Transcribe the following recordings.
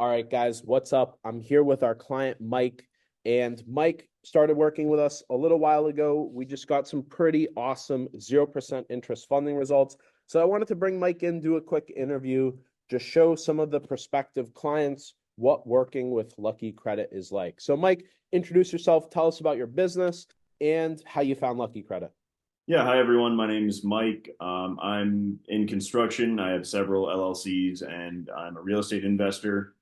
All right, guys, what's up? I'm here with our client, Mike, and Mike started working with us a little while ago. We just got some pretty awesome 0% interest funding results. So I wanted to bring Mike in, do a quick interview, just show some of the prospective clients what working with Lucky Credit is like. So, Mike, introduce yourself, tell us about your business and how you found Lucky Credit. Yeah, hi everyone. My name is Mike. I'm in construction. I have several LLCs and I'm a real estate investor.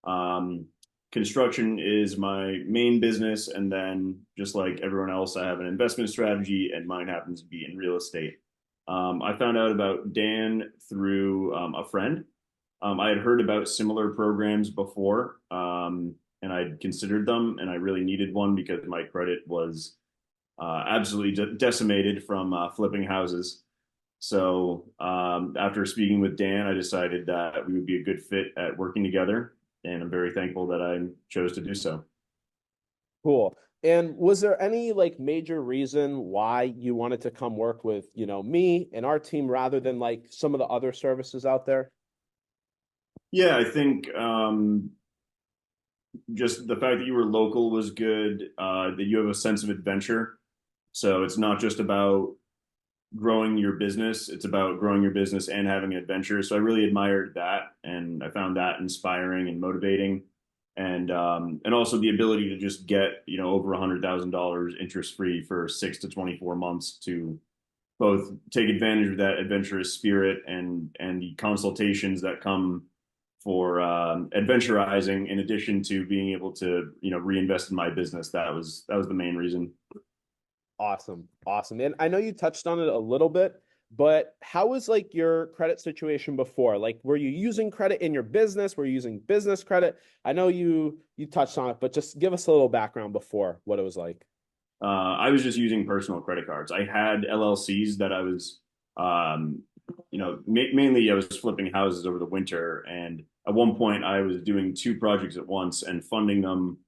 Um, Construction is my main business. And then, just like everyone else, I have an investment strategy, and mine happens to be in real estate. I found out about Dan through a friend. I had heard about similar programs before, and I'd considered them, and I really needed one because my credit was absolutely decimated from flipping houses. So after speaking with Dan, I decided that we would be a good fit at working together, and I'm very thankful that I chose to do so. Cool. And was there any like major reason why you wanted to come work with, me and our team rather than like some of the other services out there? Yeah, I think just the fact that you were local was good, that you have a sense of adventure. So it's not just about growing your business, it's about growing your business and having an adventure. So I really admired that, and I found that inspiring and motivating. And also the ability to just get, over $100,000 interest free for 6 to 24 months to both take advantage of that adventurous spirit and the consultations that come for adventurizing, in addition to being able to reinvest in my business. That was the main reason. Awesome. Awesome. And I know you touched on it a little bit, but how was like your credit situation before? Like, were you using credit in your business? Were you using business credit? I know you touched on it, but just give us a little background before what it was like. I was just using personal credit cards. I had LLCs that I was, mainly I was flipping houses over the winter. And at one point, I was doing two projects at once and funding them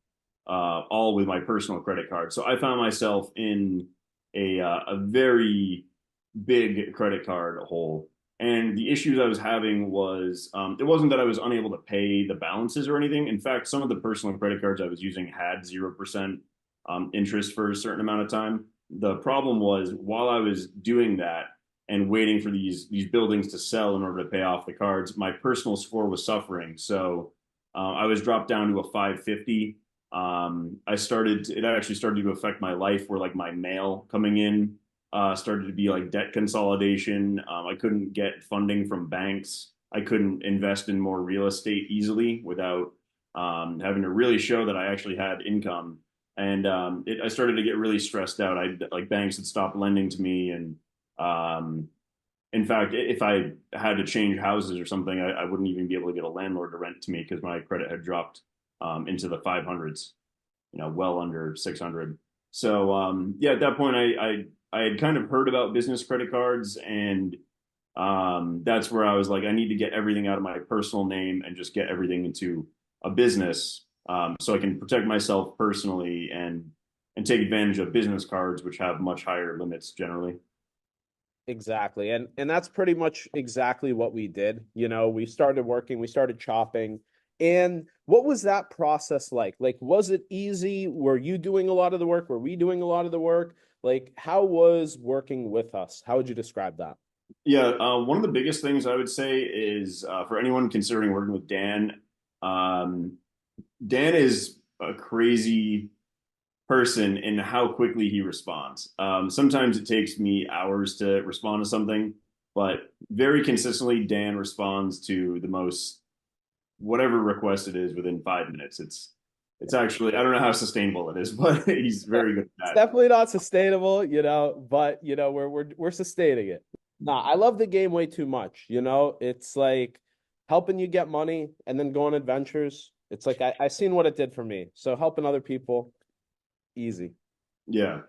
all with my personal credit card. So I found myself in a very big credit card hole. And the issues I was having was it wasn't that I was unable to pay the balances or anything. In fact, some of the personal credit cards I was using had 0% interest for a certain amount of time. The problem was, while I was doing that and waiting for these buildings to sell in order to pay off the cards, my personal score was suffering. So I was dropped down to a 550. It actually started to affect my life, where like my mail coming in started to be like debt consolidation. I couldn't get funding from banks. I couldn't invest in more real estate easily without having to really show that I actually had income. And I started to get really stressed out. Like banks had stopped lending to me, and um, in fact, if I had to change houses or something, I wouldn't even be able to get a landlord to rent to me because my credit had dropped into the 500s, well under 600. So yeah, at that point, I had kind of heard about business credit cards, and that's where I was like, I need to get everything out of my personal name and just get everything into a business, so I can protect myself personally and take advantage of business cards, which have much higher limits generally. Exactly. And that's pretty much exactly what we did. We started working, we started chopping. And what was that process like? Like, was it easy? Were you doing a lot of the work? Were we doing a lot of the work? Like, how was working with us? How would you describe that? Yeah, one of the biggest things I would say is for anyone considering working with Dan. Um, Dan is a crazy person in how quickly he responds. Sometimes it takes me hours to respond to something, but very consistently, Dan responds to the most whatever request it is within 5 minutes. It's actually, I don't know how sustainable it is, but he's very good It's at definitely not sustainable, but we're sustaining it. Nah, I love the game way too much. It's like helping you get money and then go on adventures. It's like I seen what it did for me. So helping other people, easy. it. Yeah.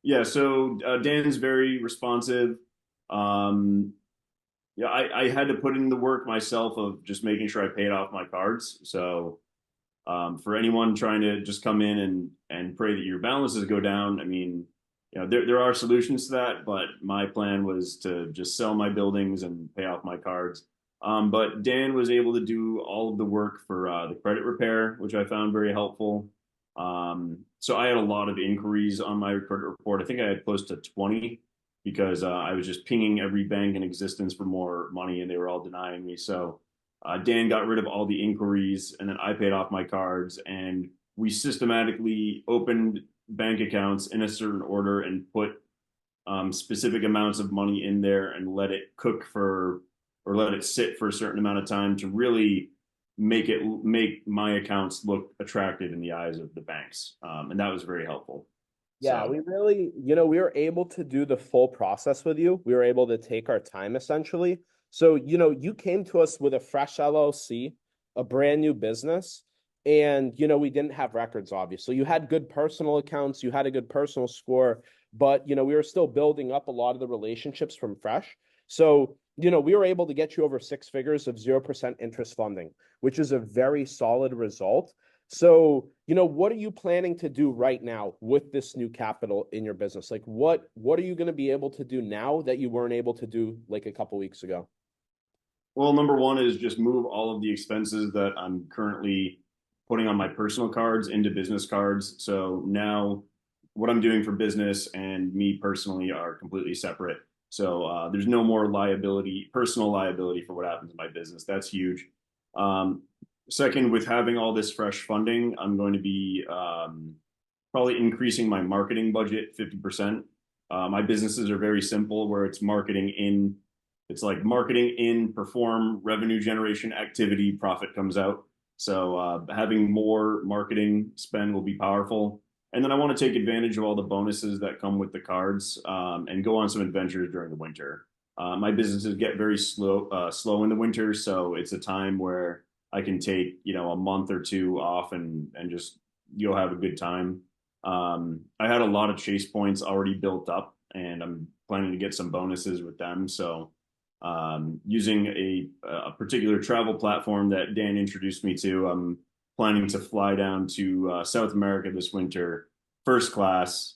Yeah. So Dan's very responsive. Um, yeah, I had to put in the work myself of just making sure I paid off my cards. So for anyone trying to just come in and pray that your balances go down, I mean, there are solutions to that, but my plan was to just sell my buildings and pay off my cards. But Dan was able to do all of the work for the credit repair, which I found very helpful. So I had a lot of inquiries on my credit report. I think I had close to 20 because I was just pinging every bank in existence for more money and they were all denying me. So Dan got rid of all the inquiries and then I paid off my cards and we systematically opened bank accounts in a certain order and put specific amounts of money in there and let it cook for or let it sit for a certain amount of time to really make my accounts look attractive in the eyes of the banks, and that was very helpful. Yeah, So we really, we were able to do the full process with you. We were able to take our time essentially. So, you came to us with a fresh LLC, a brand new business, and, we didn't have records, obviously. You had good personal accounts, you had a good personal score, but, we were still building up a lot of the relationships from fresh. So, we were able to get you over 6 figures of 0% interest funding, which is a very solid result. So, what are you planning to do right now with this new capital in your business? Like what are you going to be able to do now that you weren't able to do like a couple weeks ago? well, number one is just move all of the expenses that I'm currently putting on my personal cards into business cards. So now what I'm doing for business and me personally are completely separate. So there's no more liability, personal liability for what happens in my business. That's huge. Um, Second, with having all this fresh funding, I'm going to be probably increasing my marketing budget 50%. My businesses are very simple, where it's like marketing in, perform, revenue generation activity, profit comes out. So having more marketing spend will be powerful. And then I want to take advantage of all the bonuses that come with the cards and go on some adventures during the winter. My businesses get very slow in the winter, so it's a time where I can take a month or two off and just you'll have a good time. I had a lot of chase points already built up, and I'm planning to get some bonuses with them. So using a particular travel platform that Dan introduced me to. I'm planning to fly down to South America this winter, first class,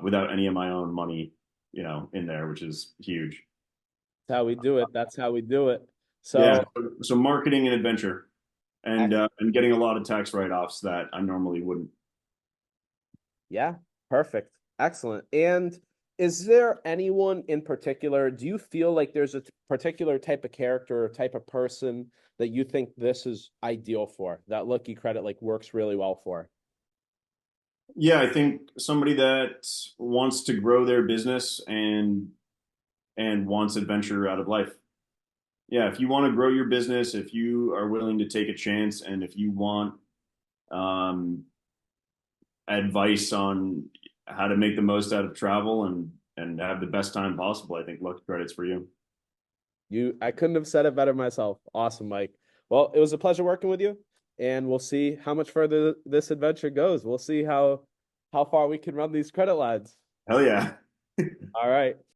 without any of my own money, in there, which is huge. That's how we do it. That's how we do it. Yeah, So, so marketing and adventure, and getting a lot of tax write-offs that I normally wouldn't. yeah, perfect. Excellent. And is there anyone in particular, do you feel like there's a particular type of character or type of person that you think this is ideal for, that Lucky Credit like works really well for? Yeah, I think somebody that wants to grow their business and wants adventure out of life. Yeah, if you want to grow your business, if you are willing to take a chance, and if you want um, advice on how to make the most out of travel and have the best time possible, I think Lucky Credit's for you. I couldn't have said it better myself. Awesome, Mike. Well, it was a pleasure working with you, and we'll see how much further this adventure goes. We'll see how far we can run these credit lines. Hell yeah. All right.